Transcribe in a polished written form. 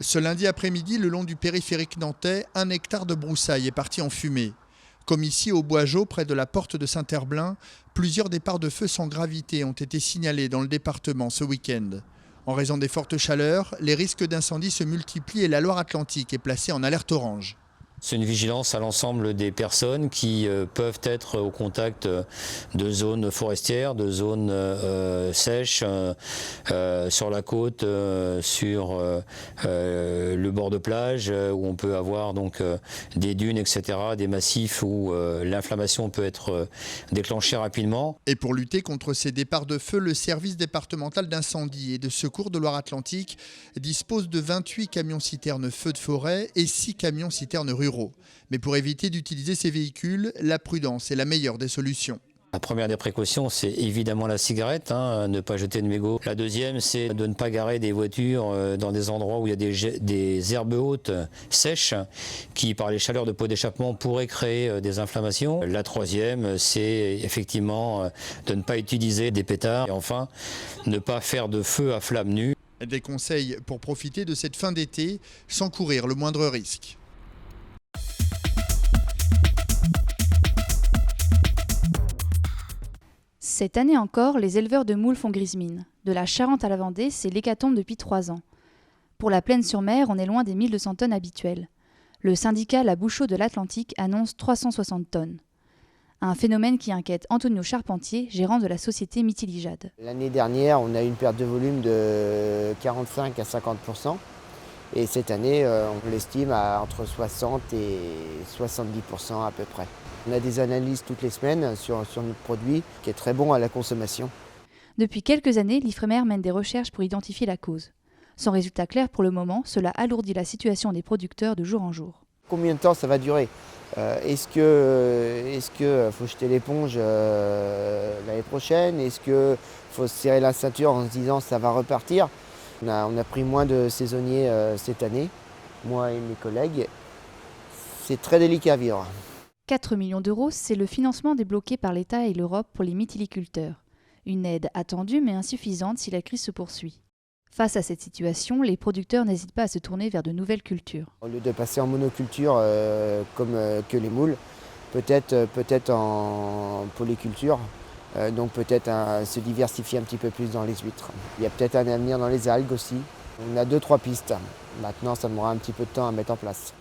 Ce lundi après-midi, le long du périphérique nantais, 1 hectare de broussailles est parti en fumée. Comme ici au Boisgeau, près de la porte de Saint-Herblain, plusieurs départs de feu sans gravité ont été signalés dans le département ce week-end. En raison des fortes chaleurs, les risques d'incendie se multiplient et la Loire-Atlantique est placée en alerte orange. C'est une vigilance à l'ensemble des personnes qui peuvent être au contact de zones forestières, de zones sèches, sur la côte, sur le bord de plage, où on peut avoir donc des dunes, etc., des massifs où l'inflammation peut être déclenchée rapidement. Et pour lutter contre ces départs de feu, le service départemental d'incendie et de secours de Loire-Atlantique dispose de 28 camions-citernes feux de forêt et 6 camions-citernes ruraux. Mais pour éviter d'utiliser ces véhicules, la prudence est la meilleure des solutions. La première des précautions, c'est évidemment la cigarette, ne pas jeter de mégots. La deuxième, c'est de ne pas garer des voitures dans des endroits où il y a des herbes hautes sèches qui, par les chaleurs de pots d'échappement, pourraient créer des inflammations. La troisième, c'est effectivement de ne pas utiliser des pétards. Et enfin, ne pas faire de feu à flamme nue. Des conseils pour profiter de cette fin d'été sans courir le moindre risque. Cette année encore, les éleveurs de moules font grise mine. De la Charente à la Vendée, c'est l'hécatombe depuis 3 ans. Pour la Plaine-sur-Mer, on est loin des 1200 tonnes habituelles. Le syndicat La Bouchot de l'Atlantique annonce 360 tonnes. Un phénomène qui inquiète Antonio Charpentier, gérant de la société Mitilijade. L'année dernière, on a eu une perte de volume de 45 à 50%. Et cette année, on l'estime à entre 60 et 70% à peu près. On a des analyses toutes les semaines sur notre produit qui est très bon à la consommation. Depuis quelques années, l'Ifremer mène des recherches pour identifier la cause. Sans résultat clair pour le moment, cela alourdit la situation des producteurs de jour en jour. Combien de temps ça va durer ? Est-ce que faut jeter l'éponge l'année prochaine ? Est-ce qu'il faut se serrer la ceinture en se disant ça va repartir ? On a pris moins de saisonniers cette année, moi et mes collègues. C'est très délicat à vivre. 4 millions d'euros, c'est le financement débloqué par l'État et l'Europe pour les mytiliculteurs. Une aide attendue mais insuffisante si la crise se poursuit. Face à cette situation, les producteurs n'hésitent pas à se tourner vers de nouvelles cultures. Au lieu de passer en monoculture comme que les moules, peut-être en polyculture, donc peut-être se diversifier un petit peu plus dans les huîtres. Il y a peut-être un avenir dans les algues aussi. On a 2-3 pistes. Maintenant, ça demandera un petit peu de temps à mettre en place.